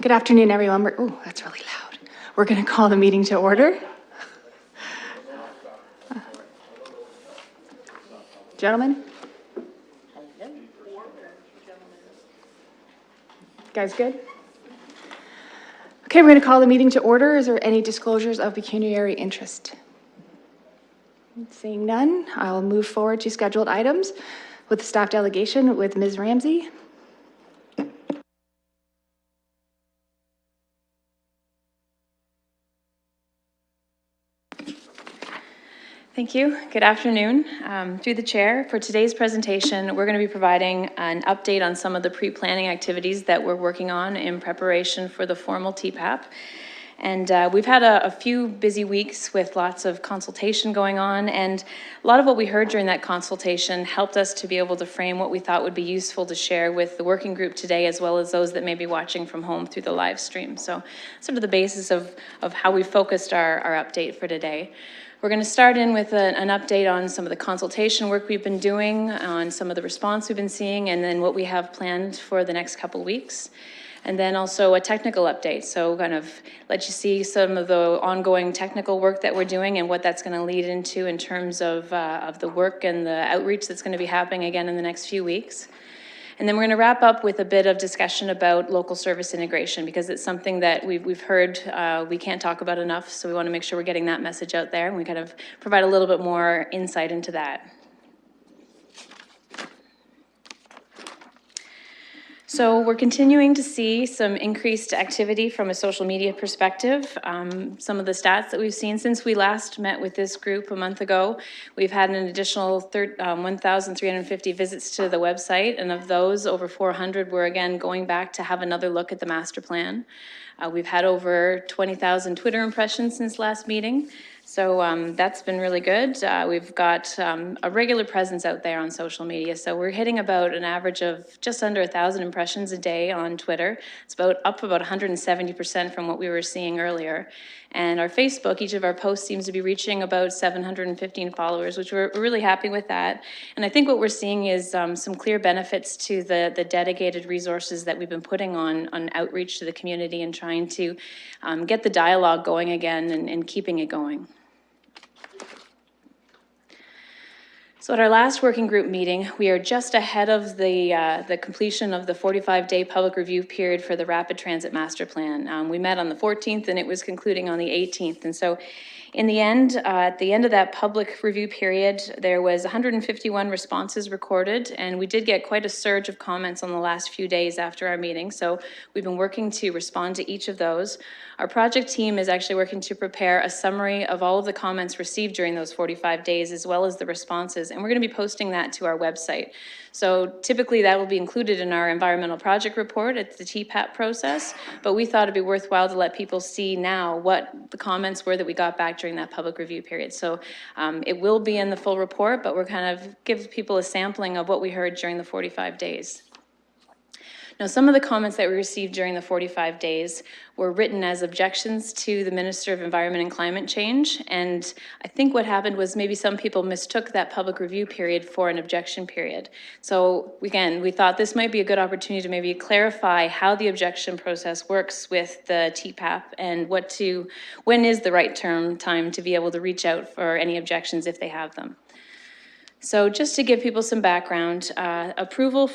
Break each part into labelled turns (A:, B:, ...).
A: Good afternoon, everyone. Oh, that's really loud. We're going to call the meeting to order. Gentlemen? Guys good? Okay, we're going to call the meeting to order. Is there any disclosures of pecuniary interest? Seeing none, I'll move forward to scheduled items with the staff delegation with Ms. Ramsey.
B: Thank you. Good afternoon. Through the chair, for today's presentation, we're going to be providing an update on some of the pre-planning activities that we're working on in preparation for the formal TPAP. And we've had a few busy weeks with lots of consultation going on, and a lot of what we heard during that consultation helped us to be able to frame what we thought would be useful to share with the working group today, as well as those that may be watching from home through the live stream. So sort of the basis of how we focused our update for today. We're going to start in with an update on some of the consultation work we've been doing, on some of the response we've been seeing, and then what we have planned for the next couple weeks. And then also a technical update, so kind of let you see some of the ongoing technical work that we're doing and what that's going to lead into in terms of the work and the outreach that's going to be happening again in the next few weeks. And then we're going to wrap up with a bit of discussion about local service integration, because it's something that we've heard we can't talk about enough, so we want to make sure we're getting that message out there, and we kind of provide a little bit more insight into that. So we're continuing to see some increased activity from a social media perspective. Some of the stats that we've seen since we last met with this group a month ago, we've had an additional 1,350 visits to the website, and of those, over 400 were again going back to have another look at the master plan. We've had over 20,000 Twitter impressions since last meeting. So that's been really good. We've got a regular presence out there on social media. So we're hitting about an average of just under 1,000 impressions a day on Twitter. It's up about 170% from what we were seeing earlier. And our Facebook, each of our posts seems to be reaching about 715 followers, which we're really happy with that. And I think what we're seeing is some clear benefits to the dedicated resources that we've been putting on outreach to the community and trying to get the dialogue going again and keeping it going. So at our last working group meeting, we are just ahead of the completion of the 45-day public review period for the Rapid Transit Master Plan. We met on the 14th and it was concluding on the 18th. And so in the end, at the end of that public review period, there was 151 responses recorded, and we did get quite a surge of comments on the last few days after our meeting. So we've been working to respond to each of those. Our project team is actually working to prepare a summary of all of the comments received during those 45 days, as well as the responses, and we're going to be posting that to our website. So typically that will be included in our environmental project report at the TPAP process, but we thought it'd be worthwhile to let people see now what the comments were that we got back during that public review period. So it will be in the full report, but we're kind of give people a sampling of what we heard during the 45 days. Now, some of the comments that we received during the 45 days were written as objections to the Minister of Environment and Climate Change. And I think what happened was maybe some people mistook that public review period for an objection period. So again, we thought this might be a good opportunity to maybe clarify how the objection process works with the TPAP and when is the right time to be able to reach out for any objections if they have them. So just to give people some background, approval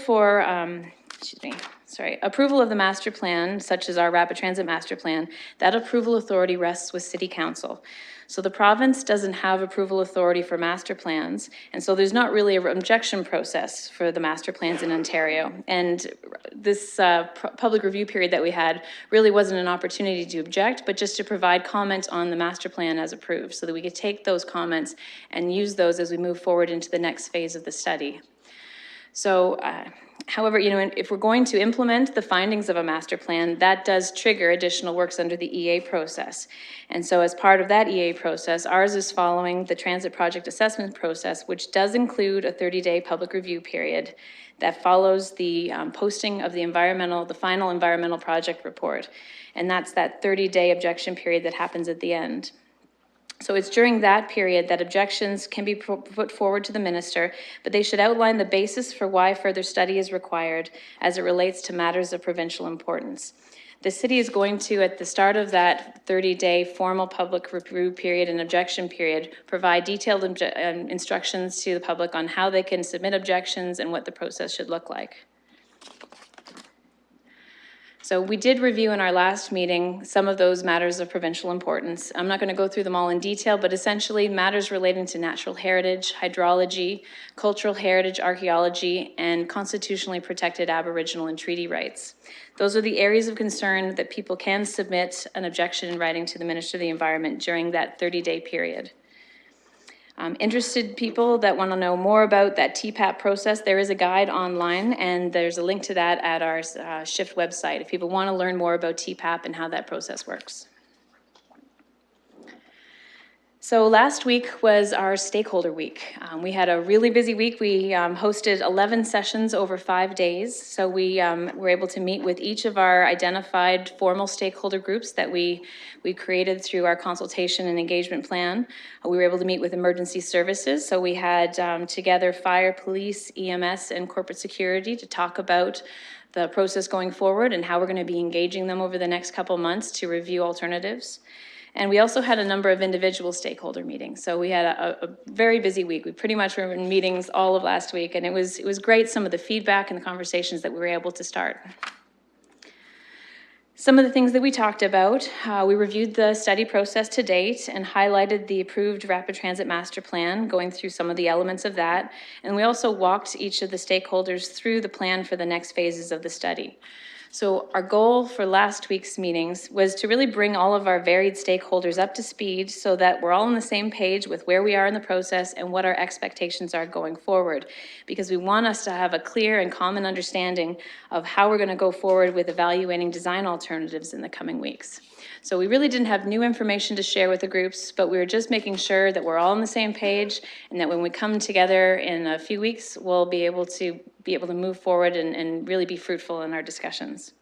B: of the master plan, such as our Rapid Transit Master Plan, that approval authority rests with City Council. So the province doesn't have approval authority for master plans, and so there's not really an objection process for the master plans in Ontario. And this public review period that we had really wasn't an opportunity to object, but just to provide comment on the master plan as approved, so that we could take those comments and use those as we move forward into the next phase of the study. So, however, if we're going to implement the findings of a master plan, that does trigger additional works under the EA process. And so as part of that EA process, ours is following the transit project assessment process, which does include a 30-day public review period that follows the posting of the final environmental project report. And that's that 30-day objection period that happens at the end. So it's during that period that objections can be put forward to the minister, but they should outline the basis for why further study is required as it relates to matters of provincial importance. The city is going to, at the start of that 30-day formal public review period and objection period, provide detailed instructions to the public on how they can submit objections and what the process should look like. So we did review in our last meeting some of those matters of provincial importance. I'm not going to go through them all in detail, but essentially matters relating to natural heritage, hydrology, cultural heritage, archaeology, and constitutionally protected Aboriginal and treaty rights. Those are the areas of concern that people can submit an objection in writing to the Minister of the Environment during that 30-day period. Interested people that want to know more about that TPAP process, there is a guide online, and there's a link to that at our SHIFT website if people want to learn more about TPAP and how that process works. So last week was our Stakeholder Week. We had a really busy week. We hosted 11 sessions over 5 days. So we were able to meet with each of our identified formal stakeholder groups that we created through our consultation and engagement plan. We were able to meet with emergency services. So we had together fire, police, EMS, and corporate security to talk about the process going forward and how we're going to be engaging them over the next couple months to review alternatives. And we also had a number of individual stakeholder meetings. So we had a very busy week. We pretty much were in meetings all of last week, and it was great, some of the feedback and the conversations that we were able to start. Some of the things that we talked about, we reviewed the study process to date and highlighted the approved Rapid Transit Master Plan, going through some of the elements of that. And we also walked each of the stakeholders through the plan for the next phases of the study. So our goal for last week's meetings was to really bring all of our varied stakeholders up to speed so that we're all on the same page with where we are in the process and what our expectations are going forward. Because we want us to have a clear and common understanding of how we're going to go forward with evaluating design alternatives in the coming weeks. So we really didn't have new information to share with the groups, but we were just making sure that we're all on the same page and that when we come together in a few weeks, we'll be able to move forward and really be fruitful in our discussions.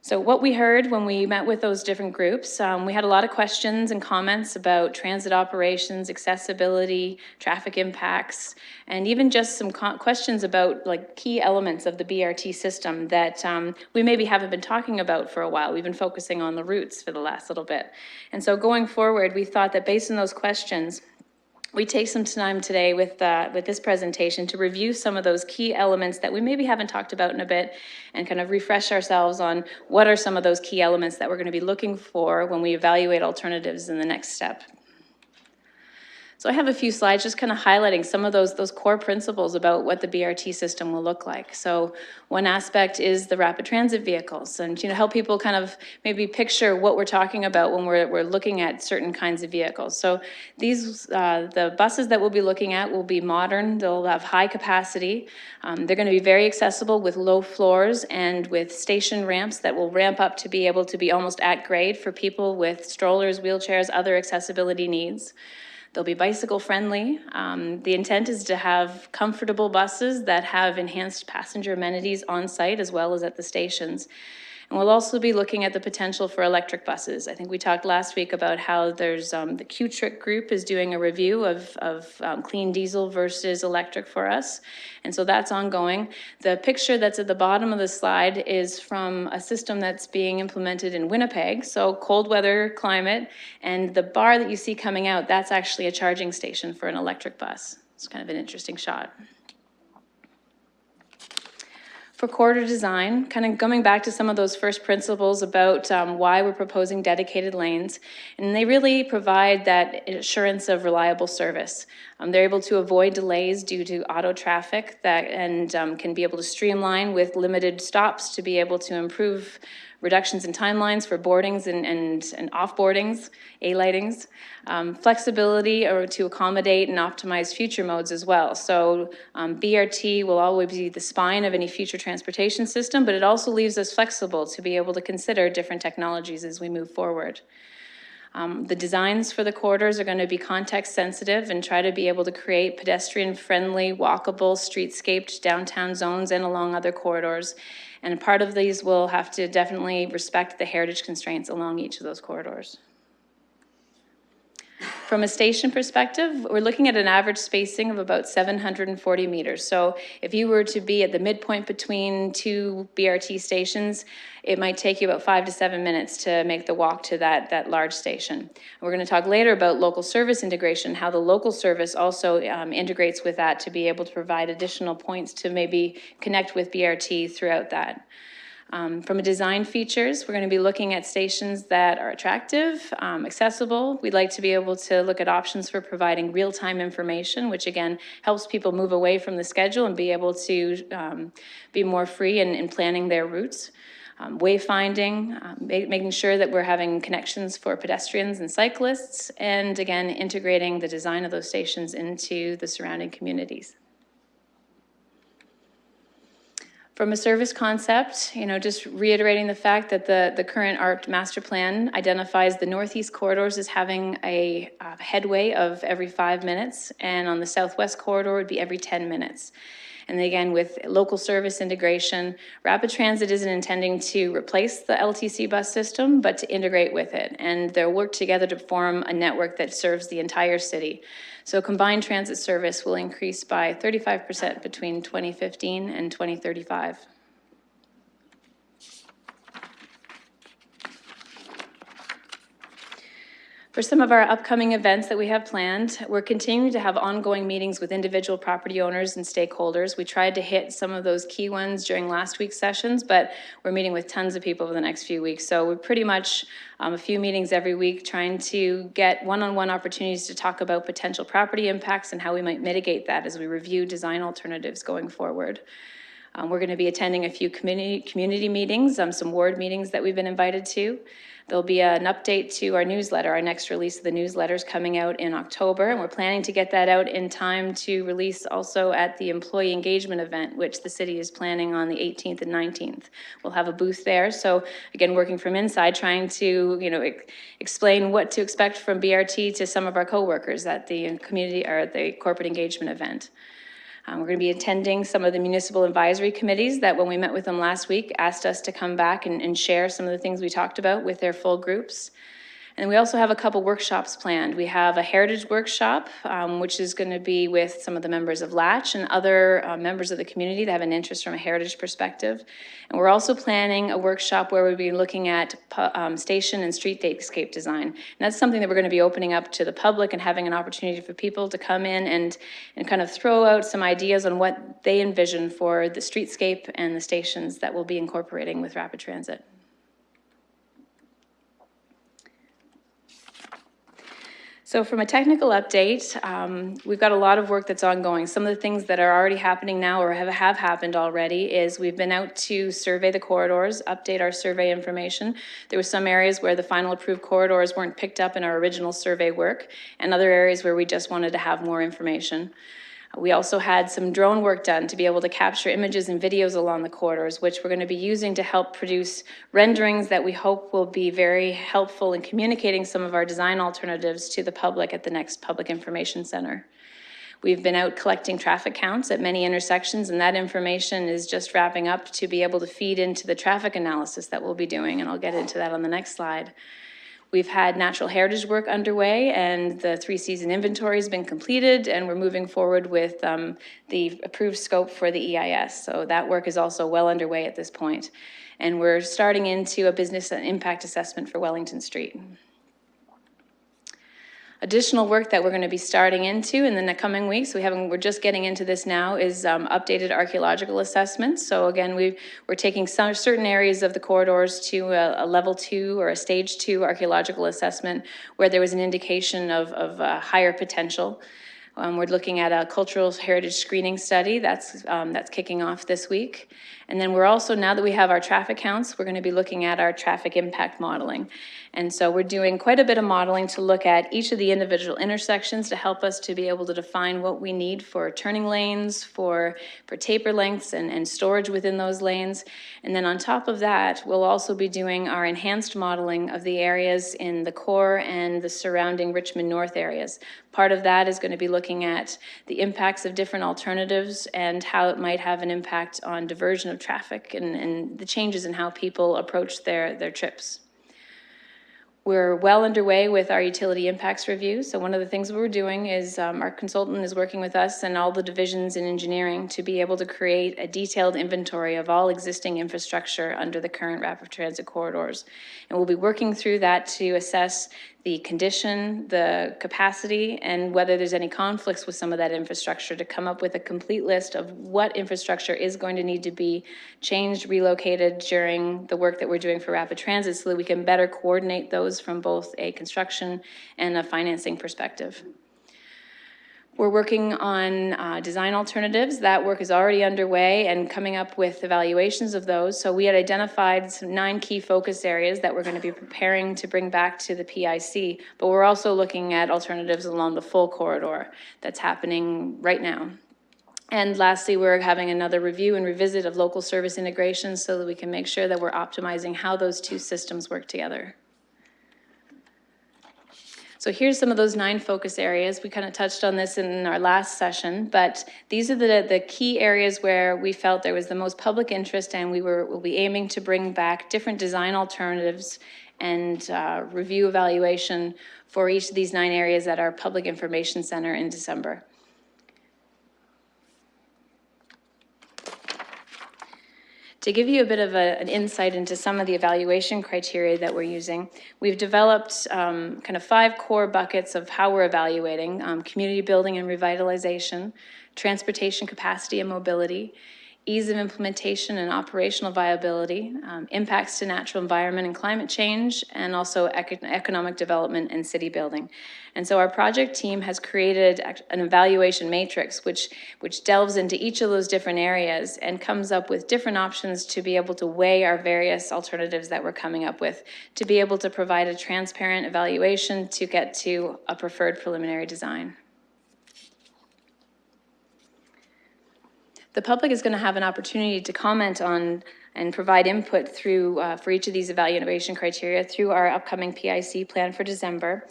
B: So what we heard when we met with those different groups, we had a lot of questions and comments about transit operations, accessibility, traffic impacts, and even just some questions about like key elements of the BRT system that we maybe haven't been talking about for a while. We've been focusing on the routes for the last little bit. And so going forward, we thought that based on those questions, we take some time today with this presentation to review some of those key elements that we maybe haven't talked about in a bit and kind of refresh ourselves on what are some of those key elements that we're going to be looking for when we evaluate alternatives in the next step. So I have a few slides just kind of highlighting some of those core principles about what the BRT system will look like. So one aspect is the rapid transit vehicles, and help people kind of maybe picture what we're talking about when we're looking at certain kinds of vehicles. So these the buses that we'll be looking at will be modern. They'll have high capacity. They're going to be very accessible with low floors and with station ramps that will ramp up to be able to be almost at grade for people with strollers, wheelchairs, other accessibility needs. They'll be bicycle friendly. The intent is to have comfortable buses that have enhanced passenger amenities on site as well as at the stations. And we'll also be looking at the potential for electric buses. I think we talked last week about how there's the Q-Trick group is doing a review of clean diesel versus electric for us. And so that's ongoing. The picture that's at the bottom of the slide is from a system that's being implemented in Winnipeg, so cold weather climate. And the bar that you see coming out, that's actually a charging station for an electric bus. It's kind of an interesting shot. For corridor design, kind of coming back to some of those first principles about why we're proposing dedicated lanes, and they really provide that assurance of reliable service. They're able to avoid delays due to auto traffic and can be able to streamline with limited stops to be able to improve reductions in timelines for boardings and off-boardings, A-lightings, flexibility or to accommodate and optimize future modes as well. So BRT will always be the spine of any future transportation system, but it also leaves us flexible to be able to consider different technologies as we move forward. The designs for the corridors are going to be context sensitive and try to be able to create pedestrian friendly, walkable, streetscaped downtown zones and along other corridors. And part of these will have to definitely respect the heritage constraints along each of those corridors. From a station perspective, we're looking at an average spacing of about 740 meters. So if you were to be at the midpoint between two BRT stations, it might take you about 5 to 7 minutes to make the walk to that large station. We're going to talk later about local service integration, how the local service also integrates with that to be able to provide additional points to maybe connect with BRT throughout that. From a design features, we're going to be looking at stations that are attractive, accessible. We'd like to be able to look at options for providing real-time information, which again helps people move away from the schedule and be able to be more free in planning their routes. Wayfinding, making sure that we're having connections for pedestrians and cyclists, and again, integrating the design of those stations into the surrounding communities. From a service concept, just reiterating the fact that the current ARC master plan identifies the northeast corridors as having a headway of every 5 minutes, and on the southwest corridor would be every 10 minutes. And again, with local service integration, rapid transit isn't intending to replace the LTC bus system, but to integrate with it. And they'll work together to form a network that serves the entire city. So combined transit service will increase by 35% between 2015 and 2035. For some of our upcoming events that we have planned, we're continuing to have ongoing meetings with individual property owners and stakeholders. We tried to hit some of those key ones during last week's sessions, but we're meeting with tons of people over the next few weeks. So we're pretty much a few meetings every week trying to get one-on-one opportunities to talk about potential property impacts and how we might mitigate that as we review design alternatives going forward. We're going to be attending a few community meetings, some ward meetings that we've been invited to. There'll be an update to our newsletter. Our next release of the newsletter is coming out in October, and we're planning to get that out in time to release also at the employee engagement event, which the city is planning on the 18th and 19th. We'll have a booth there. So again, working from inside, trying to explain what to expect from BRT to some of our coworkers at the community or at the corporate engagement event. We're going to be attending some of the municipal advisory committees that when we met with them last week, asked us to come back and share some of the things we talked about with their full groups. And we also have a couple workshops planned. We have a heritage workshop, which is going to be with some of the members of Latch and other members of the community that have an interest from a heritage perspective. And we're also planning a workshop where we'll be looking at station and streetscape design. And that's something that we're going to be opening up to the public and having an opportunity for people to come in and kind of throw out some ideas on what they envision for the streetscape and the stations that we'll be incorporating with rapid transit. So from a technical update, we've got a lot of work that's ongoing. Some of the things that are already happening now or have happened already is we've been out to survey the corridors, update our survey information. There were some areas where the final approved corridors weren't picked up in our original survey work, and other areas where we just wanted to have more information. We also had some drone work done to be able to capture images and videos along the corridors, which we're going to be using to help produce renderings that we hope will be very helpful in communicating some of our design alternatives to the public at the next Public Information Center. We've been out collecting traffic counts at many intersections, and that information is just wrapping up to be able to feed into the traffic analysis that we'll be doing, and I'll get into that on the next slide. We've had natural heritage work underway, and the 3-season inventory has been completed, and we're moving forward with the approved scope for the EIS. So that work is also well underway at this point. And we're starting into a business and impact assessment for Wellington Street. Additional work that we're going to be starting into in the coming weeks, we're just getting into this now, is updated archaeological assessments. So again, we're taking some certain areas of the corridors to a level 2 or a stage 2 archaeological assessment where there was an indication of higher potential. We're looking at a cultural heritage screening study that's kicking off this week. And then we're also, now that we have our traffic counts, we're going to be looking at our traffic impact modeling. And so we're doing quite a bit of modeling to look at each of the individual intersections to help us to be able to define what we need for turning lanes, for taper lengths and storage within those lanes. And then on top of that, we'll also be doing our enhanced modeling of the areas in the core and the surrounding Richmond North areas. Part of that is going to be looking at the impacts of different alternatives and how it might have an impact on diversion of traffic and the changes in how people approach their trips. We're well underway with our utility impacts review. So one of the things we're doing is our consultant is working with us and all the divisions in engineering to be able to create a detailed inventory of all existing infrastructure under the current rapid transit corridors. And we'll be working through that to assess the condition, the capacity, and whether there's any conflicts with some of that infrastructure to come up with a complete list of what infrastructure is going to need to be changed, relocated during the work that we're doing for rapid transit so that we can better coordinate those from both a construction and a financing perspective. We're working on design alternatives. That work is already underway and coming up with evaluations of those. So we had identified some 9 key focus areas that we're going to be preparing to bring back to the PIC, but we're also looking at alternatives along the full corridor that's happening right now. And lastly, we're having another review and revisit of local service integration so that we can make sure that we're optimizing how those two systems work together. So here's some of those 9 focus areas. We kind of touched on this in our last session, but these are the key areas where we felt there was the most public interest, and we'll be aiming to bring back different design alternatives and review evaluation for each of these 9 areas at our Public Information Center in December. To give you a bit of an insight into some of the evaluation criteria that we're using, we've developed kind of 5 core buckets of how we're evaluating: community building and revitalization, transportation capacity and mobility, ease of implementation and operational viability, impacts to natural environment and climate change, and also economic development and city building. And so our project team has created an evaluation matrix which delves into each of those different areas and comes up with different options to be able to weigh our various alternatives that we're coming up with, to be able to provide a transparent evaluation to get to a preferred preliminary design. The public is going to have an opportunity to comment on and provide input through for each of these evaluation criteria through our upcoming PIC plan for December.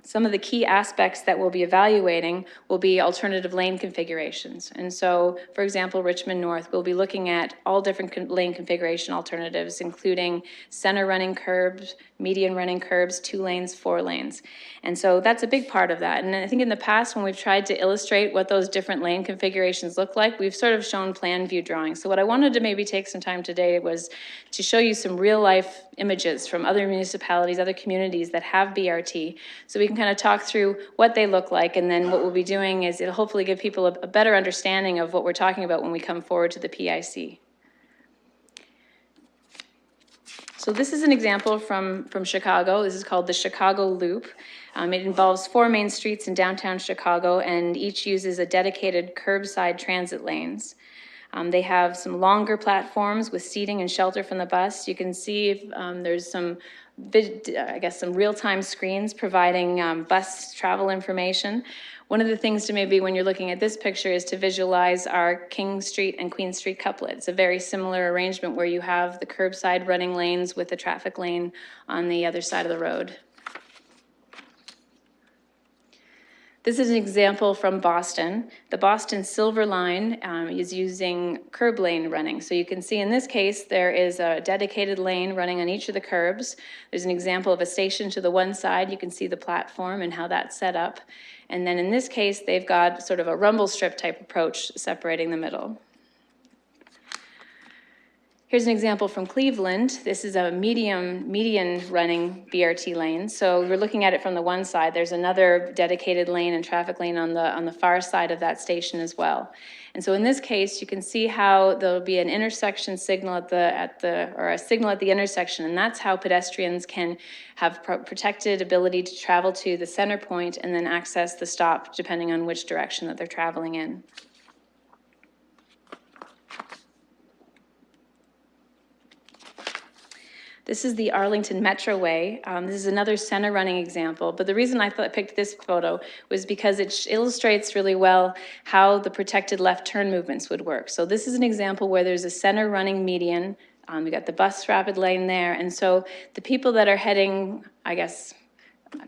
B: Some of the key aspects that we'll be evaluating will be alternative lane configurations. And so, for example, Richmond North, we'll be looking at all different lane configuration alternatives, including center running curbs, median running curbs, 2 lanes, 4 lanes. And so that's a big part of that. And I think in the past, when we've tried to illustrate what those different lane configurations look like, we've sort of shown plan view drawings. So what I wanted to maybe take some time today was to show you some real life images from other municipalities, other communities that have BRT, so we can kind of talk through what they look like. And then what we'll be doing is it'll hopefully give people a better understanding of what we're talking about when we come forward to the PIC. So this is an example from Chicago. This is called the Chicago Loop. It involves 4 main streets in downtown Chicago, and each uses a dedicated curbside transit lanes. They have some longer platforms with seating and shelter from the bus. You can see there's some real-time screens providing bus travel information. One of the things to maybe when you're looking at this picture is to visualize our King Street and Queen Street couplet. It's a very similar arrangement where you have the curbside running lanes with the traffic lane on the other side of the road. This is an example from Boston. The Boston Silver Line is using curb lane running. So you can see in this case, there is a dedicated lane running on each of the curbs. There's an example of a station to the one side. You can see the platform and how that's set up. And then in this case, they've got sort of a rumble strip type approach separating the middle. Here's an example from Cleveland. This is a median running BRT lane. So we're looking at it from the one side. There's another dedicated lane and traffic lane on the far side of that station as well. And so in this case, you can see how there'll be an intersection signal or a signal at the intersection, and that's how pedestrians can have protected ability to travel to the center point and then access the stop depending on which direction that they're traveling in. This is the Arlington Metroway. This is another center running example, but the reason I picked this photo was because it illustrates really well how the protected left turn movements would work. So this is an example where there's a center running median. We got the bus rapid lane there, and so the people that are heading,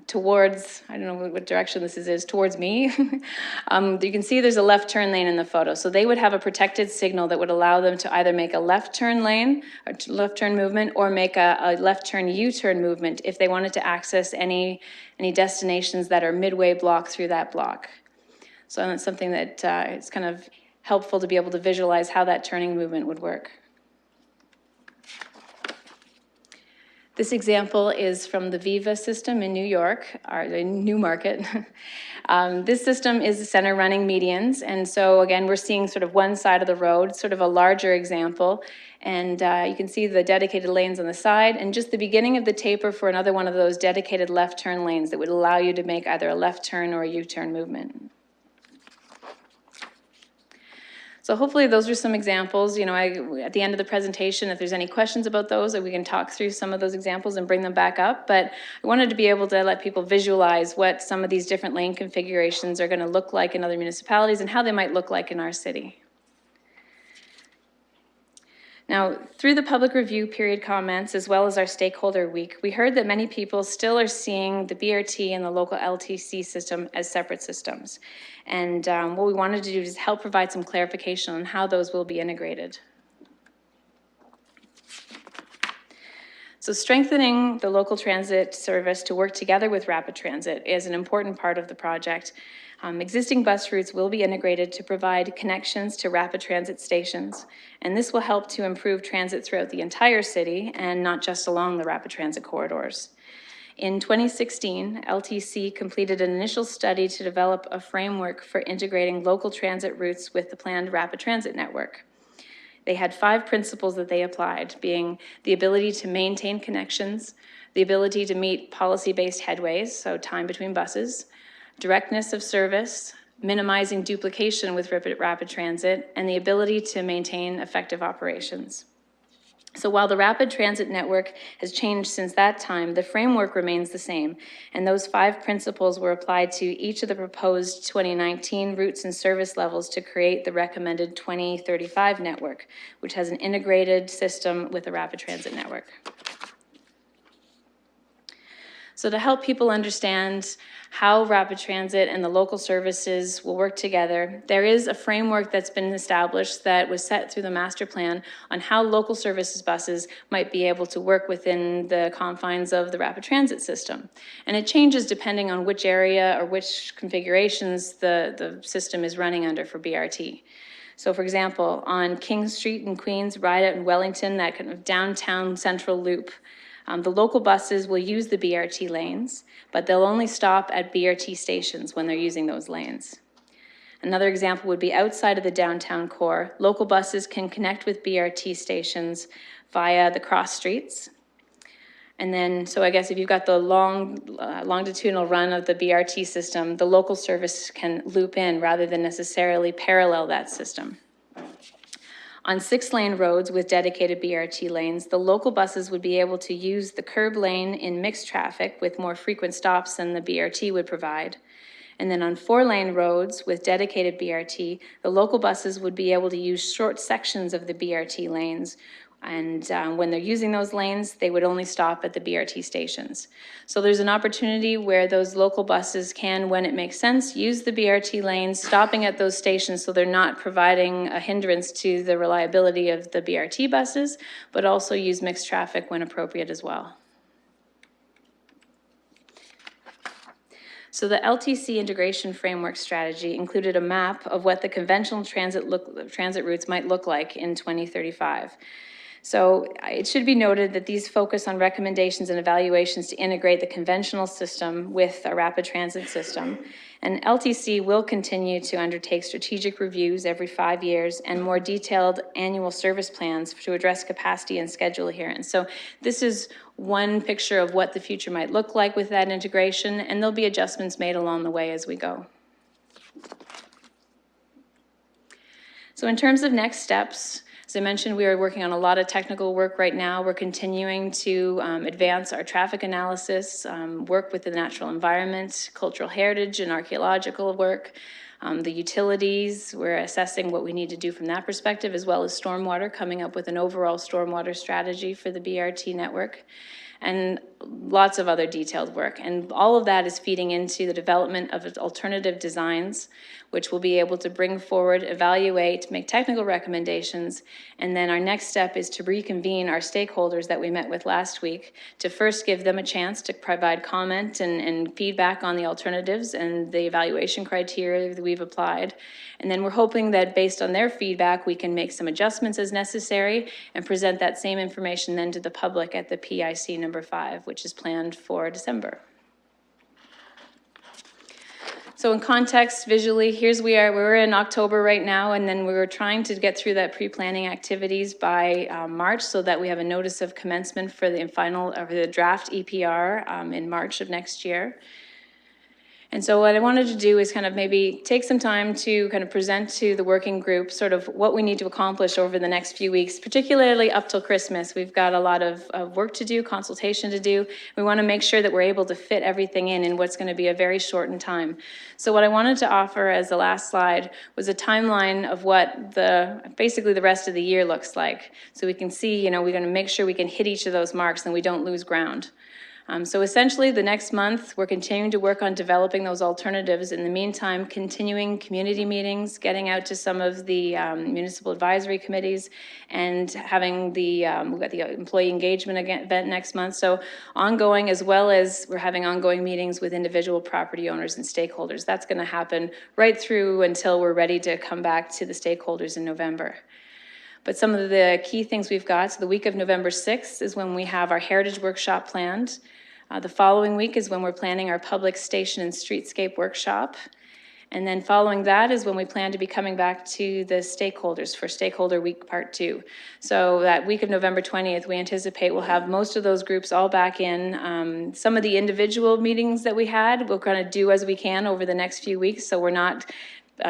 B: towards, I don't know what direction this is towards me. You can see there's a left turn lane in the photo. So they would have a protected signal that would allow them to either make a left turn lane, or left turn movement, or make a left turn U-turn movement if they wanted to access any destinations that are midway block through that block. So that's something that it's kind of helpful to be able to visualize how that turning movement would work. This example is from the Viva system in New York, or the Newmarket. This system is the center running medians. And so again, we're seeing sort of one side of the road, sort of a larger example. And you can see the dedicated lanes on the side and just the beginning of the taper for another one of those dedicated left turn lanes that would allow you to make either a left turn or a U-turn movement. So hopefully those are some examples. You know, at the end of the presentation, if there's any questions about those, we can talk through some of those examples and bring them back up. But I wanted to be able to let people visualize what some of these different lane configurations are going to look like in other municipalities and how they might look like in our city. Now, through the public review period comments, as well as our stakeholder week, we heard that many people still are seeing the BRT and the local LTC system as separate systems. And what we wanted to do is help provide some clarification on how those will be integrated. So strengthening the local transit service to work together with rapid transit is an important part of the project. Existing bus routes will be integrated to provide connections to rapid transit stations, and this will help to improve transit throughout the entire city and not just along the rapid transit corridors. In 2016, LTC completed an initial study to develop a framework for integrating local transit routes with the planned rapid transit network. They had 5 principles that they applied, being the ability to maintain connections, the ability to meet policy-based headways, so time between buses, directness of service, minimizing duplication with rapid transit, and the ability to maintain effective operations. So while the rapid transit network has changed since that time, the framework remains the same, and those 5 principles were applied to each of the proposed 2019 routes and service levels to create the recommended 2035 network, which has an integrated system with a rapid transit network. So to help people understand how rapid transit and the local services will work together, there is a framework that's been established that was set through the master plan on how local services buses might be able to work within the confines of the rapid transit system. And it changes depending on which area or which configurations the system is running under for BRT. So for example, on King Street in Queens, right out in Wellington, that kind of downtown central loop, the local buses will use the BRT lanes, but they'll only stop at BRT stations when they're using those lanes. Another example would be outside of the downtown core. Local buses can connect with BRT stations via the cross streets. And then, so I guess if you've got the longitudinal run of the BRT system, the local service can loop in rather than necessarily parallel that system. On 6-lane roads with dedicated BRT lanes, the local buses would be able to use the curb lane in mixed traffic with more frequent stops than the BRT would provide. And then on 4-lane roads with dedicated BRT, the local buses would be able to use short sections of the BRT lanes. And when they're using those lanes, they would only stop at the BRT stations. So there's an opportunity where those local buses can, when it makes sense, use the BRT lanes, stopping at those stations so they're not providing a hindrance to the reliability of the BRT buses, but also use mixed traffic when appropriate as well. So the LTC integration framework strategy included a map of what the conventional transit routes might look like in 2035. So it should be noted that these focus on recommendations and evaluations to integrate the conventional system with a rapid transit system. And LTC will continue to undertake strategic reviews every 5 years and more detailed annual service plans to address capacity and schedule adherence. So this is one picture of what the future might look like with that integration, and there'll be adjustments made along the way as we go. So in terms of next steps, as I mentioned, we are working on a lot of technical work right now. We're continuing to advance our traffic analysis, work with the natural environment, cultural heritage and archaeological work, the utilities. We're assessing what we need to do from that perspective, as well as stormwater, coming up with an overall stormwater strategy for the BRT network. And lots of other detailed work. And all of that is feeding into the development of alternative designs, which will be able to bring forward, evaluate, make technical recommendations. And then our next step is to reconvene our stakeholders that we met with last week to first give them a chance to provide comment and feedback on the alternatives and the evaluation criteria that we've applied. And then we're hoping that based on their feedback, we can make some adjustments as necessary and present that same information then to the public at the PIC number 5, which is planned for December. So in context, visually, we're in October right now, and then we were trying to get through that pre-planning activities by March so that we have a notice of commencement for the draft EPR in March of next year. And so what I wanted to do is kind of maybe take some time to kind of present to the working group sort of what we need to accomplish over the next few weeks, particularly up till Christmas. We've got a lot of work to do, consultation to do. We want to make sure that we're able to fit everything in what's going to be a very shortened time. So what I wanted to offer as the last slide was a timeline of what basically the rest of the year looks like. So we can see, we're going to make sure we can hit each of those marks and we don't lose ground. So essentially, the next month, we're continuing to work on developing those alternatives. In the meantime, continuing community meetings, getting out to some of the municipal advisory committees, and having we've got the employee engagement event next month. So ongoing, as well as we're having ongoing meetings with individual property owners and stakeholders. That's going to happen right through until we're ready to come back to the stakeholders in November. But some of the key things we've got, so the week of November 6th is when we have our Heritage Workshop planned. The following week is when we're planning our Public Station and Streetscape Workshop. And then following that is when we plan to be coming back to the stakeholders for Stakeholder Week Part 2. So that week of November 20th, we anticipate we'll have most of those groups all back in. Some of the individual meetings that we had, we'll kind of do as we can over the next few weeks, so we're not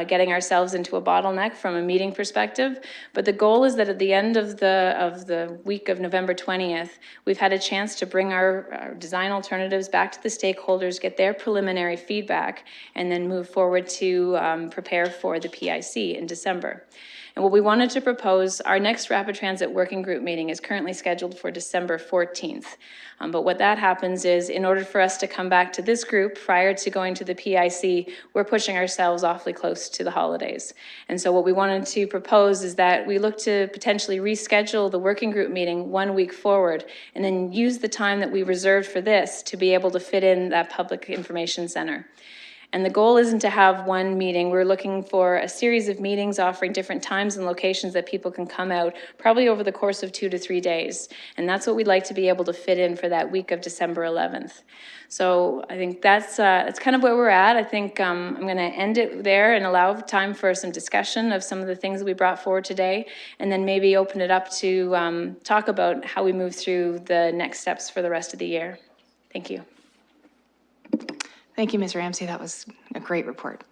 B: getting ourselves into a bottleneck from a meeting perspective. But the goal is that at the end of the week of November 20th, we've had a chance to bring our design alternatives back to the stakeholders, get their preliminary feedback, and then move forward to prepare for the PIC in December. And what we wanted to propose, our next Rapid Transit Working Group meeting is currently scheduled for December 14th. But what that happens is, in order for us to come back to this group prior to going to the PIC, we're pushing ourselves awfully close to the holidays. And so what we wanted to propose is that we look to potentially reschedule the working group meeting 1 week forward, and then use the time that we reserved for this to be able to fit in that public information center. And the goal isn't to have one meeting. We're looking for a series of meetings offering different times and locations that people can come out, probably over the course of 2 to 3 days. And that's what we'd like to be able to fit in for that week of December 11th. So I think that's kind of where we're at. I think I'm going to end it there and allow time for some discussion of some of the things that we brought forward today, and then maybe open it up to talk about how we move through the next steps for the rest of the year. Thank you.
A: Thank you, Ms. Ramsey. That was a great report.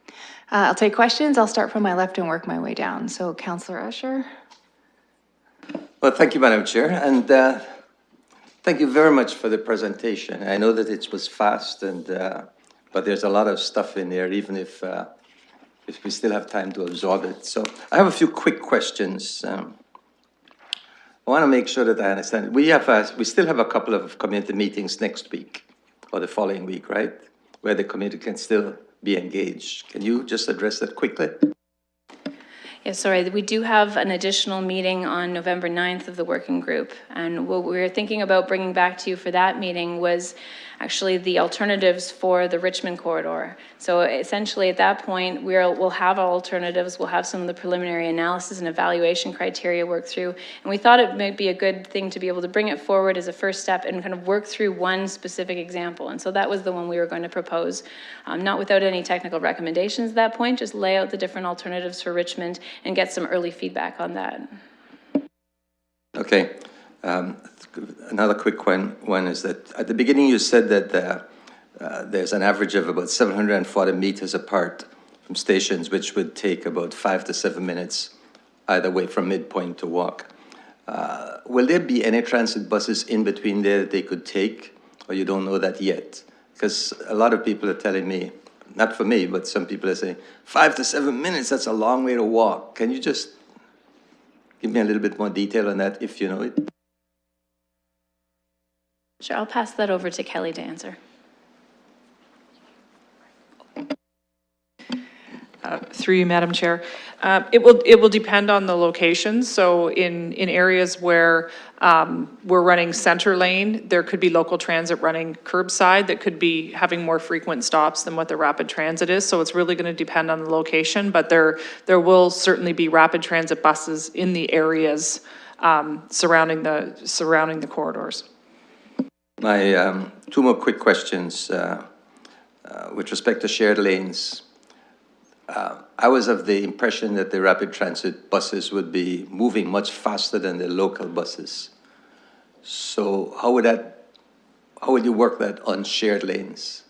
A: I'll take questions. I'll start from my left and work my way down. So, Councillor Usher.
C: Well, thank you, Madam Chair, and thank you very much for the presentation. I know that it was fast, but there's a lot of stuff in there, even if we still have time to absorb it. So, I have a few quick questions. I want to make sure that I understand. We still have a couple of community meetings next week or the following week, right? Where the community can still be engaged. Can you just address that quickly?
B: Yes, sorry, we do have an additional meeting on November 9th of the working group. And what we were thinking about bringing back to you for that meeting was actually the alternatives for the Richmond corridor. So essentially at that point, we'll have our alternatives, we'll have some of the preliminary analysis and evaluation criteria worked through. And we thought it might be a good thing to be able to bring it forward as a first step and kind of work through one specific example. And so that was the one we were going to propose, not without any technical recommendations at that point, just lay out the different alternatives for Richmond and get some early feedback on that.
C: Okay. Another quick one is that at the beginning you said that there's an average of about 740 meters apart from stations, which would take about 5 to 7 minutes either way from midpoint to walk. Will there be any transit buses in between there that they could take, or you don't know that yet? Because a lot of people are telling me, not for me, but some people are saying, 5 to 7 minutes, that's a long way to walk. Can you just give me a little bit more detail on that if you know it?
B: Sure, I'll pass that over to Kelly to answer.
D: Through you, Madam Chair. It will depend on the location. So in areas where we're running center lane, there could be local transit running curbside that could be having more frequent stops than what the rapid transit is. So it's really going to depend on the location, but there will certainly be rapid transit buses in the areas surrounding the corridors.
C: My two more quick questions with respect to shared lanes. I was of the impression that the rapid transit buses would be moving much faster than the local buses. So how would you work that on shared lanes?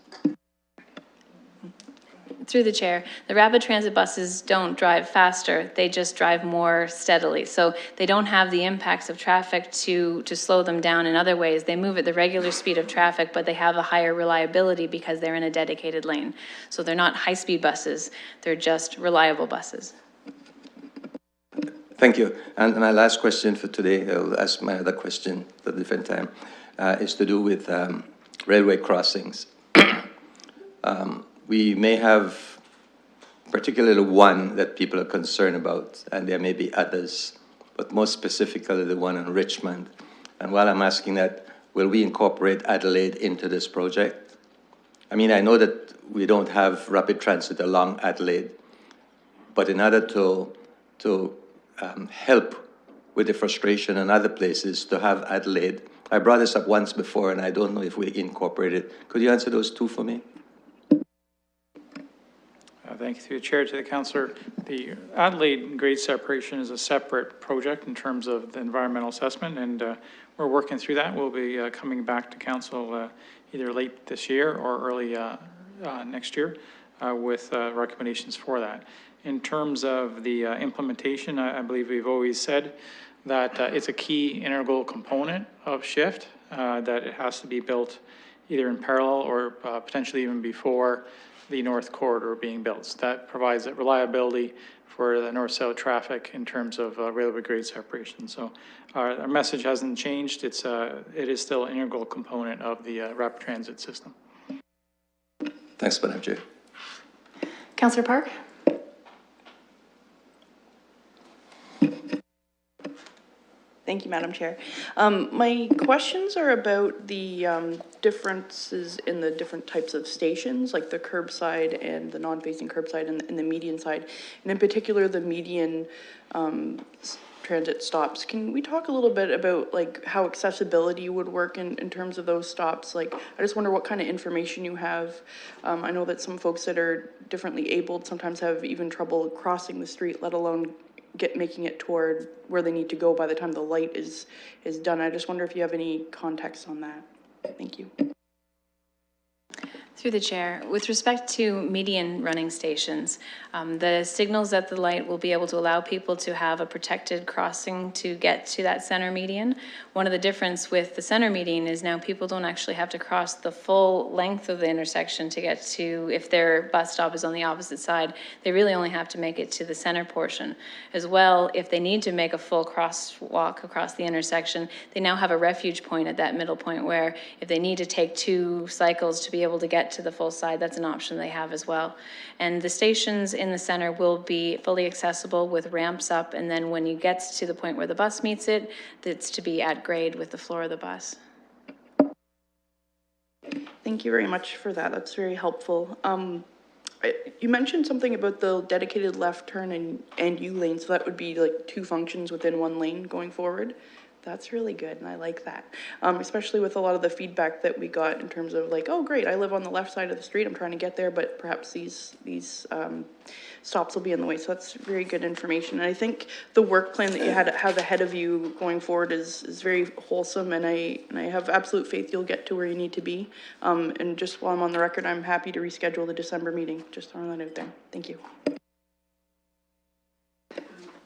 B: Through the chair, the rapid transit buses don't drive faster, they just drive more steadily. So they don't have the impacts of traffic to slow them down in other ways. They move at the regular speed of traffic, but they have a higher reliability because they're in a dedicated lane. So they're not high-speed buses, they're just reliable buses.
C: Thank you. And my last question for today, I'll ask my other question at a different time, is to do with railway crossings. We may have particularly one that people are concerned about, and there may be others, but more specifically the one in Richmond. And while I'm asking that, will we incorporate Adelaide into this project? I mean, I know that we don't have rapid transit along Adelaide, but in order to help with the frustration in other places to have Adelaide, I brought this up once before, and I don't know if we incorporate it. Could you answer those two for me?
E: Thank you, through the chair, to the councillor. The Adelaide grade separation is a separate project in terms of the environmental assessment, and we're working through that. We'll be coming back to council either late this year or early next year with recommendations for that. In terms of the implementation, I believe we've always said that it's a key integral component of SHIFT, that it has to be built either in parallel or potentially even before the North Corridor being built. So that provides that reliability for the north-south traffic in terms of railway grade separation. So our message hasn't changed. It is still an integral component of the rapid transit system.
C: Thanks, Madam Chair.
A: Councillor Park?
F: Thank you, Madam Chair. My questions are about the differences in the different types of stations, like the curbside and the non-facing curbside and the median side, and in particular the median transit stops. Can we talk a little bit about like how accessibility would work in terms of those stops? Like, I just wonder what kind of information you have. I know that some folks that are differently abled sometimes have even trouble crossing the street, let alone making it toward where they need to go by the time the light is done. I just wonder if you have any context on that. Thank you.
B: Through the chair, with respect to median running stations, the signals at the light will be able to allow people to have a protected crossing to get to that center median. One of the difference with the center median is now people don't actually have to cross the full length of the intersection to get to, if their bus stop is on the opposite side, they really only have to make it to the center portion. As well, if they need to make a full crosswalk across the intersection, they now have a refuge point at that middle point where if they need to take 2 cycles to be able to get to the full side, that's an option they have as well. And the stations in the center will be fully accessible with ramps up, and then when you get to the point where the bus meets it, it's to be at grade with the floor of the bus.
F: Thank you very much for that. That's very helpful. You mentioned something about the dedicated left turn and U lane, so that would be like 2 functions within 1 lane going forward. That's really good, and I like that, especially with a lot of the feedback that we got in terms of like, oh great, I live on the left side of the street, I'm trying to get there, but perhaps these stops will be in the way. So that's very good information. And I think the work plan that you have ahead of you going forward is very wholesome, and I have absolute faith you'll get to where you need to be. And just while I'm on the record, I'm happy to reschedule the December meeting. Just throwing that out there. Thank you.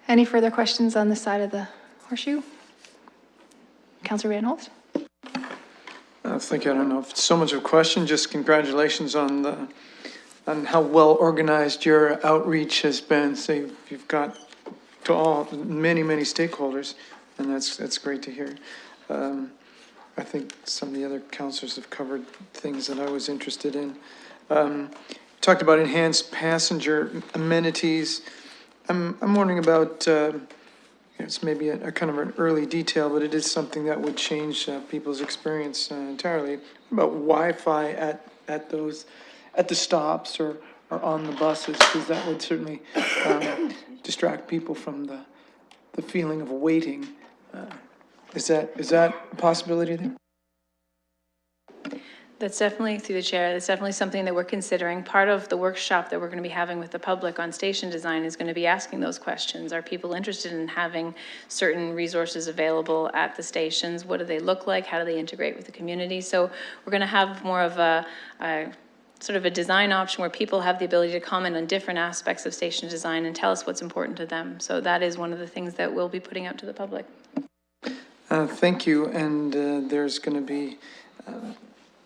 A: Any further questions on this side of the horseshoe? Councillor Van Holst?
G: Thank you. I don't know if it's so much of a question, just congratulations on how well organized your outreach has been. So you've got to many stakeholders, and that's great to hear. I think some of the other counselors have covered things that I was interested in. Talked about enhanced passenger amenities. I'm wondering about, it's maybe a kind of an early detail, but it is something that would change people's experience entirely. About Wi-Fi at the stops or on the buses, because that would certainly distract people from the feeling of waiting. Is that a possibility there?
B: That's definitely, through the chair, that's definitely something that we're considering. Part of the workshop that we're going to be having with the public on station design is going to be asking those questions. Are people interested in having certain resources available at the stations? What do they look like? How do they integrate with the community? So we're going to have more of a sort of a design option where people have the ability to comment on different aspects of station design and tell us what's important to them. So that is one of the things that we'll be putting out to the public.
G: Thank you, and there's going to be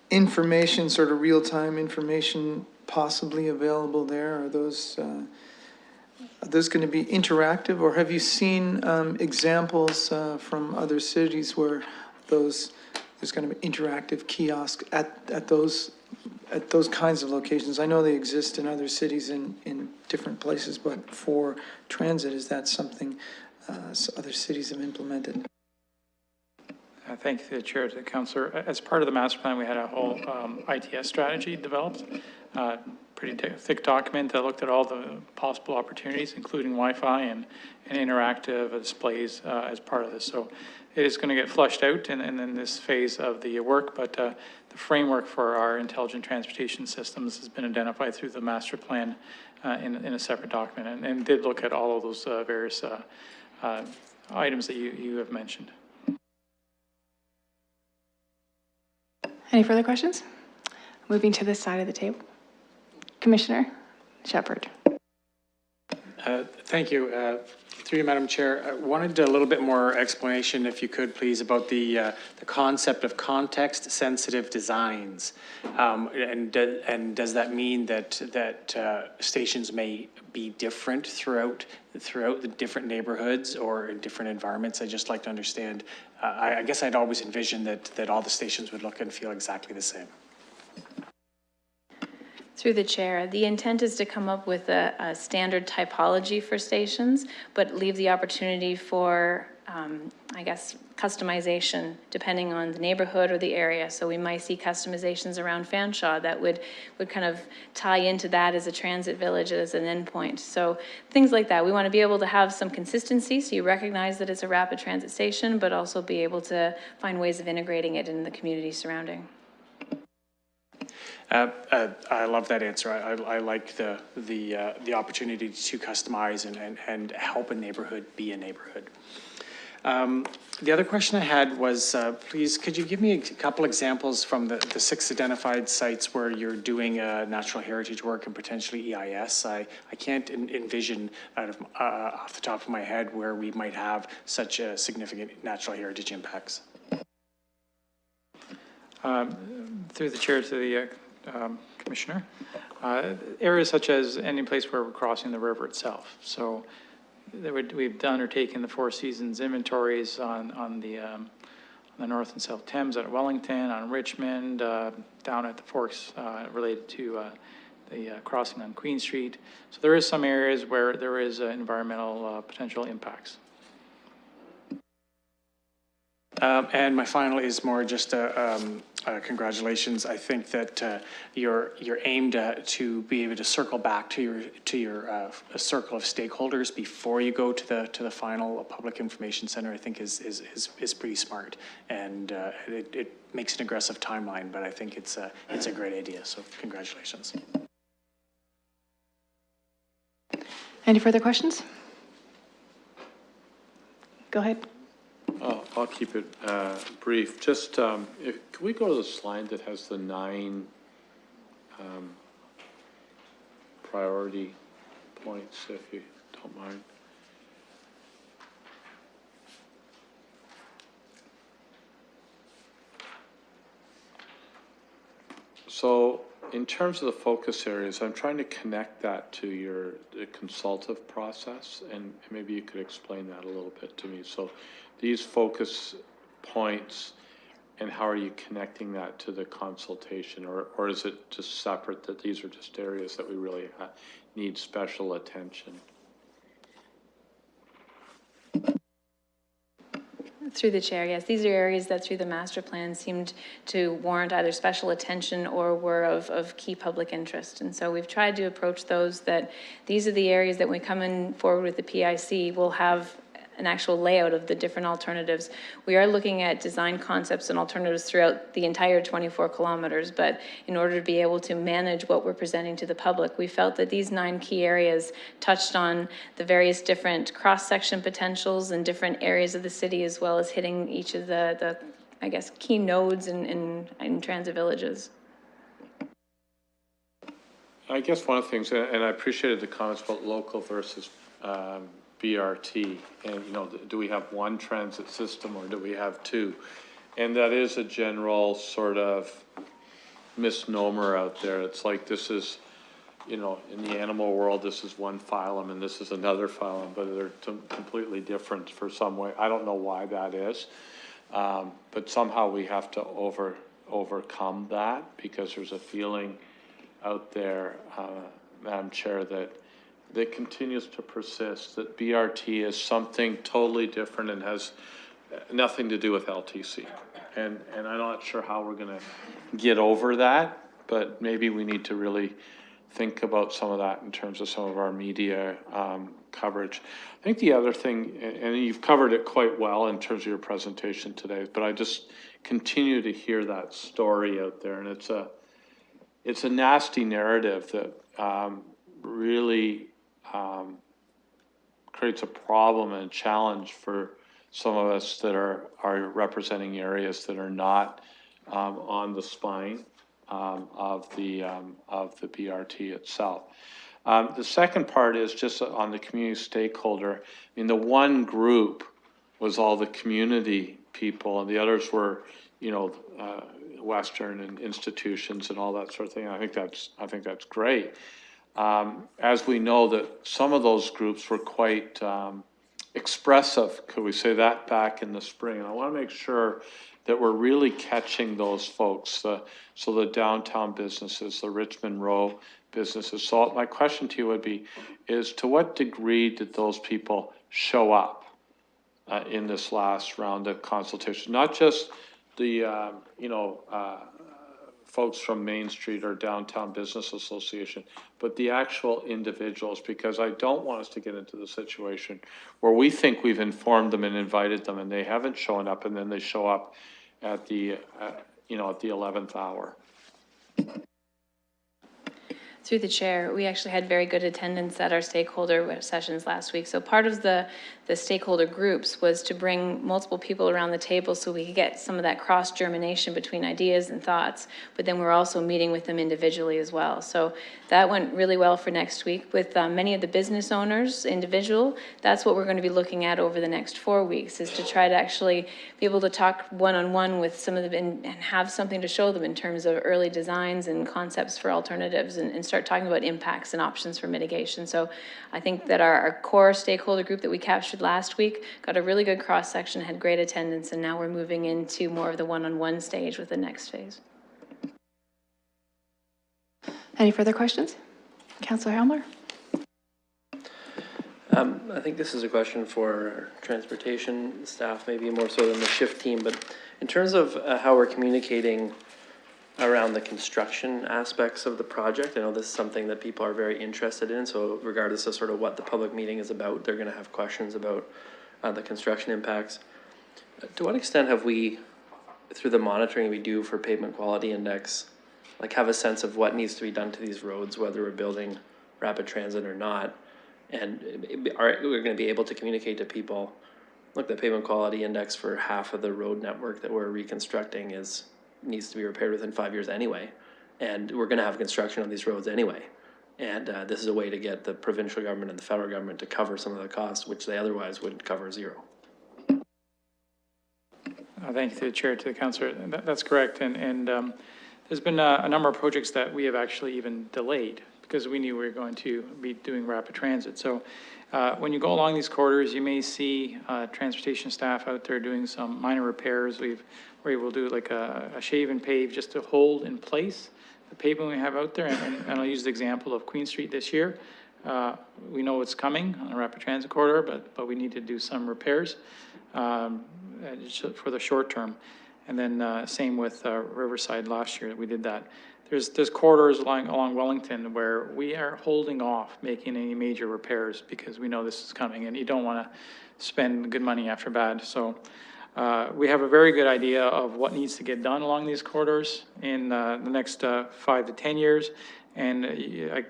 G: information, sort of real-time information possibly available there. Are those going to be interactive, or have you seen examples from other cities where there's going to be interactive kiosks at those kinds of locations? I know they exist in other cities in different places, but for transit, is that something other cities have implemented?
E: Thank you to the chair, to the councillor. As part of the master plan, we had a whole ITS strategy developed, pretty thick document that looked at all the possible opportunities, including Wi-Fi and interactive displays as part of this. So it is going to get flushed out in this phase of the work, but the framework for our intelligent transportation systems has been identified through the master plan in a separate document, and did look at all of those various items that you have mentioned.
A: Any further questions? Moving to this side of the table. Commissioner Shepherd.
H: Thank you. Through you, Madam Chair, I wanted a little bit more explanation, if you could, please, about the concept of context-sensitive designs. And does that mean that stations may be different throughout the different neighborhoods or in different environments? I'd just like to understand. I guess I'd always envisioned that all the stations would look and feel exactly the same.
B: Through the chair, the intent is to come up with a standard typology for stations, but leave the opportunity for, I guess, customization depending on the neighborhood or the area. So we might see customizations around Fanshawe that would kind of tie into that as a transit village as an endpoint. So things like that. We want to be able to have some consistency so you recognize that it's a rapid transit station, but also be able to find ways of integrating it in the community surrounding.
H: I love that answer. I like the opportunity to customize and help a neighborhood be a neighborhood. The other question I had was, please, could you give me a couple examples from the 6 identified sites where you're doing natural heritage work and potentially EIS? I can't envision off the top of my head where we might have such significant natural heritage impacts.
E: Through the chair to the Commissioner, areas such as any place where we're crossing the river itself. So we've undertaken the Four Seasons inventories on the North and South Thames at Wellington, on Richmond, down at the Forks related to the crossing on Queen Street. So there is some areas where there is environmental potential impacts.
H: And my final is more just congratulations. I think that you're aimed to be able to circle back to your circle of stakeholders before you go to the final public information center. I think is pretty smart, and it makes an aggressive timeline. But I think it's a great idea. So congratulations.
A: Any further questions? Go ahead.
I: I'll keep it brief. Just, can we go to the slide that has the 9 priority points, if you don't mind? So, in terms of the focus areas, I'm trying to connect that to the consultative process, and maybe you could explain that a little bit to me. So, these focus points, And how are you connecting that to the consultation, or is it just separate, that these are just areas that we really need special attention?
B: Through the chair, yes. These are areas that through the master plan seemed to warrant either special attention or were of key public interest. And so we've tried to approach those that these are the areas that when we come in forward with the PIC, we'll have an actual layout of the different alternatives. We are looking at design concepts and alternatives throughout the entire 24 kilometers, but in order to be able to manage what we're presenting to the public, we felt that these 9 key areas touched on the various different cross-section potentials and different areas of the city, as well as hitting each of the I guess, key nodes in transit villages.
I: I guess one of the things, and I appreciated the comments about local versus BRT, and do we have one transit system or do we have 2? And that is a general sort of misnomer out there. It's like this is, in the animal world, this is one phylum and this is another phylum, but they're completely different for some way. I don't know why that is, but somehow we have to overcome that, because there's a feeling out there, Madam Chair, that continues to persist, that BRT is something totally different and has nothing to do with LTC. And I'm not sure how we're going to get over that, but maybe we need to really think about some of that in terms of some of our media coverage. I think the other thing, and you've covered it quite well in terms of your presentation today, but I just continue to hear that story out there, and it's a nasty narrative that really creates a problem and a challenge for some of us that are representing areas that are not on the spine of the BRT itself. The second part is just on the community stakeholder. I mean, the one group was all the community people, and the others were, Western and institutions and all that sort of thing. I think that's great. As we know that some of those groups were quite expressive, could we say that, back in the spring. And I want to make sure that we're really catching those folks, so the downtown businesses, the Richmond Row businesses. So my question to you would be, is to what degree did those people show up in this last round of consultation? Not just the, folks from Main Street or Downtown Business Association, but the actual individuals, because I don't want us to get into the situation where we think we've informed them and invited them and they haven't shown up, and then they show up at the, at the 11th hour.
B: Through the chair, we actually had very good attendance at our stakeholder sessions last week. So part of the stakeholder groups was to bring multiple people around the table so we could get some of that cross-germination between ideas and thoughts, but then we're also meeting with them individually as well. So that went really well for next week with many of the business owners, individual. That's what we're going to be looking at over the next 4 weeks, is to try to actually be able to talk one-on-one with some of them and have something to show them in terms of early designs and concepts for alternatives, and start talking about impacts and options for mitigation. So I think that our core stakeholder group that we captured last week got a really good cross-section, had great attendance, and now we're moving into more of the one-on-one stage with the next phase.
A: Any further questions? Councillor Helmer?
J: I think this is a question for transportation staff, maybe more so than the shift team, but in terms of how we're communicating around the construction aspects of the project, I know this is something that people are very interested in, so regardless of sort of what the public meeting is about, they're going to have questions about the construction impacts. To what extent have we, through the monitoring we do for pavement quality index, like have a sense of what needs to be done to these roads, whether we're building rapid transit or not? And are we going to be able to communicate to people, look, the pavement quality index for half of the road network that we're reconstructing needs to be repaired within 5 years anyway, and we're going to have construction on these roads anyway, and this is a way to get the provincial government and the federal government to cover some of the costs which they otherwise would cover zero.
E: Thank you to the chair, to the councillor. That's correct, and there's been a number of projects that we have actually even delayed because we knew we were going to be doing rapid transit. So when you go along these corridors, you may see transportation staff out there doing some minor repairs. We're where we'll do like a shave and pave just to hold in place the pavement we have out there. And I'll use the example of Queen Street this year. We know it's coming on the rapid transit corridor, but we need to do some repairs for the short term. And then same with Riverside last year, we did that. There's corridors along Wellington where we are holding off making any major repairs because we know this is coming, and you don't want to spend good money after bad. So we have a very good idea of what needs to get done along these corridors in the next 5 to 10 years. And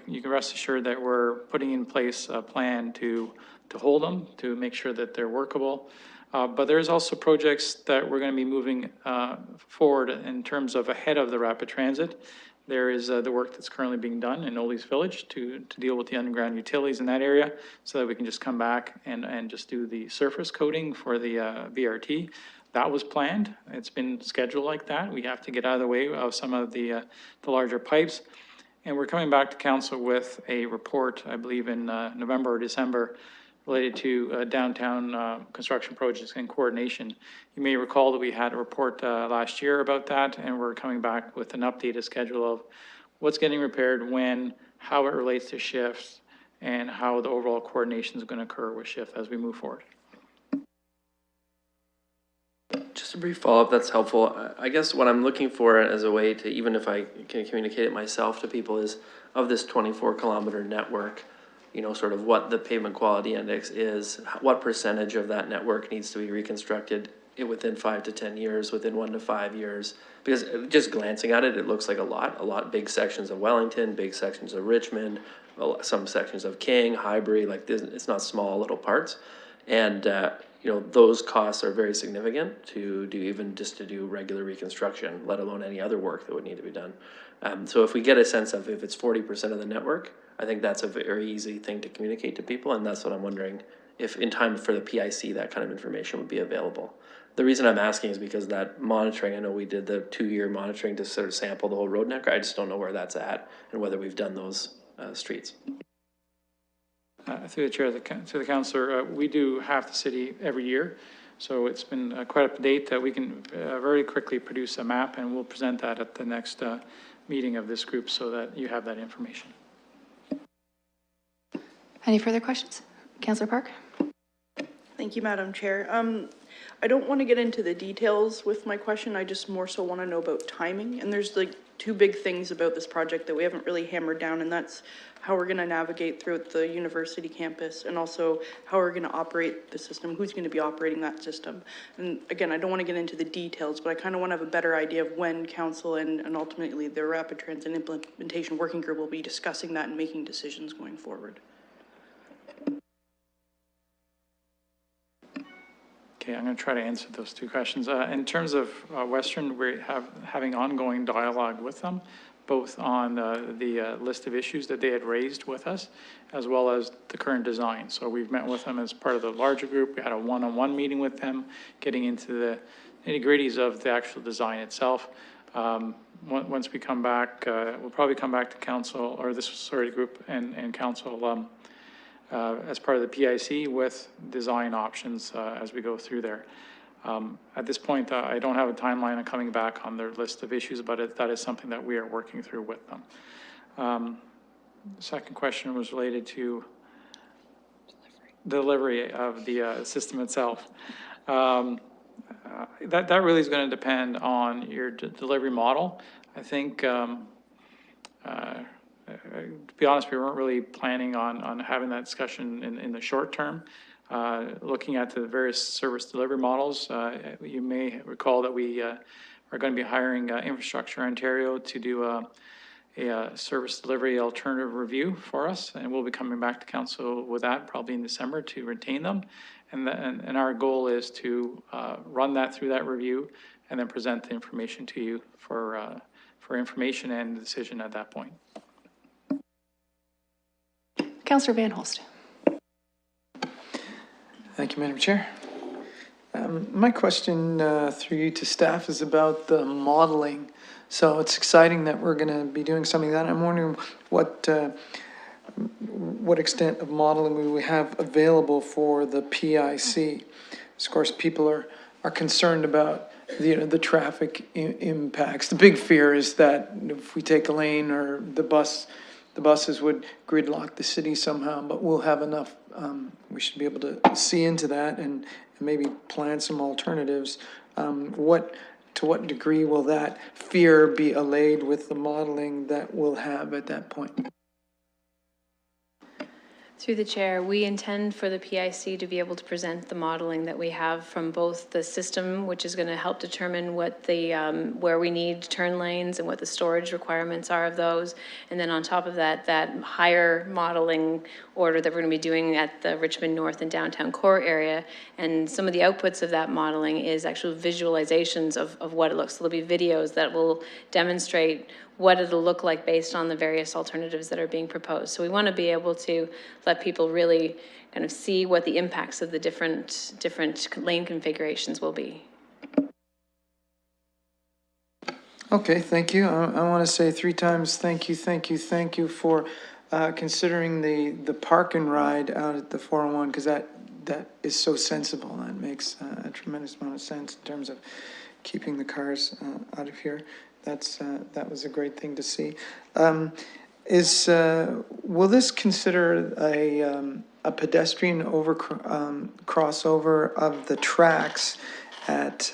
E: you can rest assured that we're putting in place a plan to hold them, to make sure that they're workable. But there's also projects that we're going to be moving forward in terms of ahead of the rapid transit. There is the work that's currently being done in Oldies Village to deal with the underground utilities in that area so that we can just come back and just do the surface coating for the VRT. That was planned. It's been scheduled like that. We have to get out of the way of some of the larger pipes. And we're coming back to council with a report, I believe in November or December, related to downtown construction projects and coordination. You may recall that we had a report last year about that, and we're coming back with an updated schedule of what's getting repaired, when, how it relates to shifts, and how the overall coordination is going to occur with shift as we move forward.
J: Just a brief follow-up, that's helpful. I guess what I'm looking for as a way to, even if I can communicate it myself to people, is of this 24-kilometer network, you know, sort of what the pavement quality index is, what percentage of that network needs to be reconstructed within 5 to 10 years, within 1 to 5 years. Because just glancing at it, it looks like a lot, big sections of Wellington, big sections of Richmond, some sections of King, Highbury, like this, it's not small little parts. And, you know, those costs are very significant to do, even just to do regular reconstruction, let alone any other work that would need to be done. So if we get a sense of if it's 40% of the network, I think that's a very easy thing to communicate to people, and that's what I'm wondering if in time for the PIC that kind of information would be available. The reason I'm asking is because that monitoring, I know we did the 2-year monitoring to sort of sample the whole road network. I just don't know where that's at and whether we've done those streets.
E: Through the chair, to the councillor, we do half the city every year. So it's been quite up to date that we can very quickly produce a map, and we'll present that at the next meeting of this group so that you have that information.
A: Any further questions? Councillor Park?
F: Thank you, Madam Chair. I don't want to get into the details with my question. I just more so want to know about timing. And there's like 2 big things about this project that we haven't really hammered down, and that's how we're going to navigate throughout the university campus, and also how we're going to operate the system, who's going to be operating that system. And again, I don't want to get into the details, but I kind of want to have a better idea of when council and ultimately the Rapid Transit Implementation Working Group will be discussing that and making decisions going forward.
E: Okay, I'm going to try to answer those 2 questions. In terms of Western, we're having ongoing dialogue with them, both on the list of issues that they had raised with us, as well as the current design. So we've met with them as part of the larger group. We had a one-on-one meeting with them, getting into the nitty-gritties of the actual design itself. Once we come back, we'll probably come back to council, or this group and council as part of the PIC with design options as we go through there. At this point, I don't have a timeline on coming back on their list of issues, but that is something that we are working through with them. The second question was related to delivery of the system itself. That really is going to depend on your delivery model. I think, to be honest, we weren't really planning on having that discussion in the short term. Looking at the various service delivery models, you may recall that we are going to be hiring Infrastructure Ontario to do a service delivery alternative review for us, and we'll be coming back to council with that probably in December to retain them. And our goal is to run that through that review and then present the information to you for information and decision at that point.
A: Councillor Van Holst.
G: Thank you, Madam Chair. My question through you to staff is about the modeling. So it's exciting that we're going to be doing something like that. I'm wondering what extent of modeling we have available for the PIC. Of course, people are concerned about the traffic impacts. The big fear is that if we take a lane or the buses would gridlock the city somehow, but we'll have enough, we should be able to see into that and maybe plan some alternatives. To what degree will that fear be allayed with the modeling that we'll have at that point?
B: Through the chair, we intend for the PIC to be able to present the modeling that we have from both the system, which is going to help determine what the where we need turn lanes and what the storage requirements are of those, and then on top of that, that higher modeling order that we're going to be doing at the Richmond North and downtown core area. And some of the outputs of that modeling is actual visualizations of what it looks. So there'll be videos that will demonstrate what it'll look like based on the various alternatives that are being proposed. So we want to be able to let people really kind of see what the impacts of the different lane configurations will be.
G: Okay, thank you. I want to say 3 times thank you for considering the park and ride out at the 401, because that is so sensible. That makes a tremendous amount of sense in terms of keeping the cars out of here. That was a great thing to see. Will this consider a pedestrian crossover of the tracks at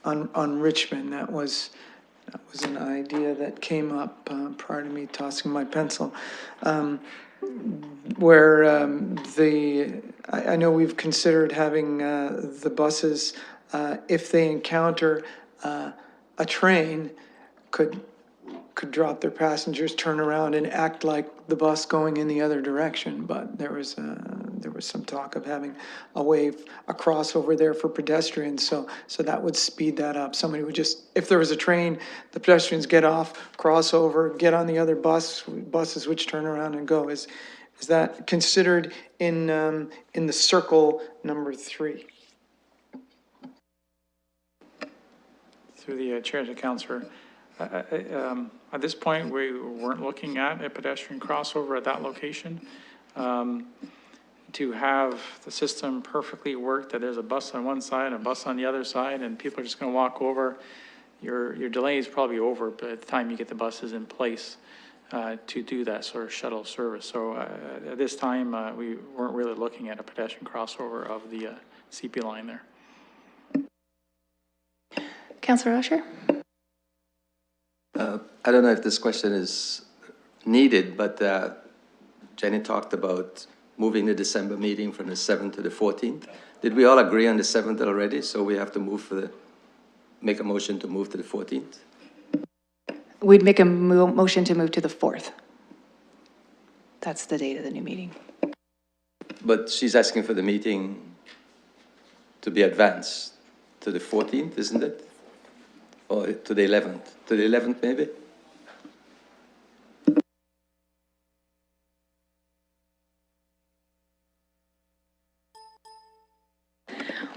G: on Richmond? That was an idea that came up prior to me tossing my pencil. Where I know we've considered having the buses, if they encounter a train, could drop their passengers, turn around, and act like the bus going in the other direction. But there was some talk of having a crossover there for pedestrians. So that would speed that up. Somebody would just, if there was a train, the pedestrians get off, cross over, get on the other buses which turn around and go. Is that considered in the circle number 3?
E: Through the chair to Councillor, at this point, we weren't looking at a pedestrian crossover at that location. To have the system perfectly work, that there's a bus on one side, a bus on the other side, and people are just going to walk over, your delay is probably over by the time you get the buses in place to do that sort of shuttle service. So at this time, we weren't really looking at a pedestrian crossover of the CP line there.
A: Councillor Usher?
C: I don't know if this question is needed, but Jenny talked about moving the December meeting from the 7th to the 14th. Did we all agree on the 7th already? So we have to make a motion to move to the 14th?
A: We'd make a motion to move to the 4th. That's the date of the new meeting.
C: But she's asking for the meeting to be advanced to the 14th, isn't it? Or to the 11th? To the 11th, maybe?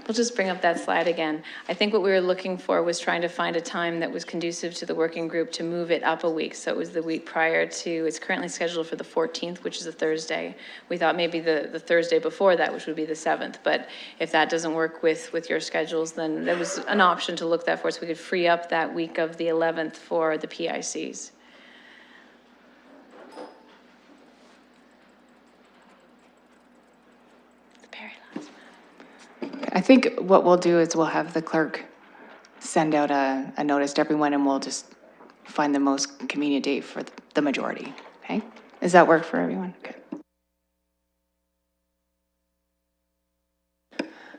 B: We'll just bring up that slide again. I think what we were looking for was trying to find a time that was conducive to the working group to move it up a week. So it was the week prior to, it's currently scheduled for the 14th, which is a Thursday. We thought maybe the Thursday before that, which would be the 7th. But if that doesn't work with your schedules, then there was an option to look that for, so we could free up that week of the 11th for the PICs.
A: I think what we'll do is we'll have the clerk send out a notice to everyone, and we'll just find the most convenient date for the majority, okay? Does that work for everyone? Okay.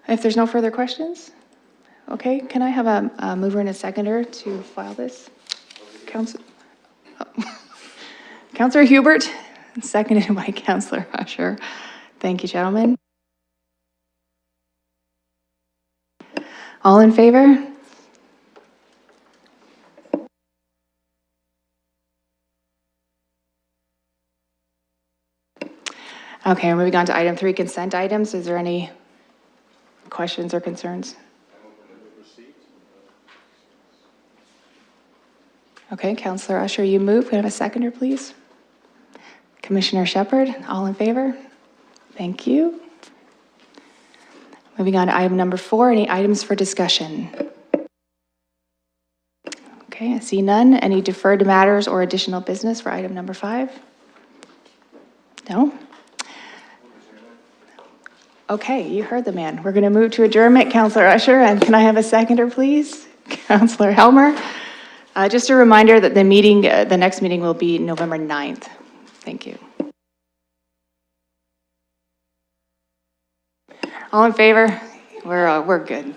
A: If there's no further questions, okay, can I have a mover and a seconder to file this? Councillor Hubert, seconded by Councillor Usher. Thank you, gentlemen. All in favor? Okay, we're moving on to item 3, consent items. Is there any questions or concerns? Okay, Councillor Usher, you move. Can I have a seconder, please? Commissioner Shepherd, all in favor? Thank you. Moving on to item number 4, any items for discussion? Okay, I see none. Any deferred matters or additional business for item number 5? No? Okay, you heard the man. We're going to move to adjournment. Councillor Usher, and can I have a seconder, please? Councillor Helmer. Just a reminder that the meeting, the next meeting will be November 9th. Thank you. All in favor? We're good.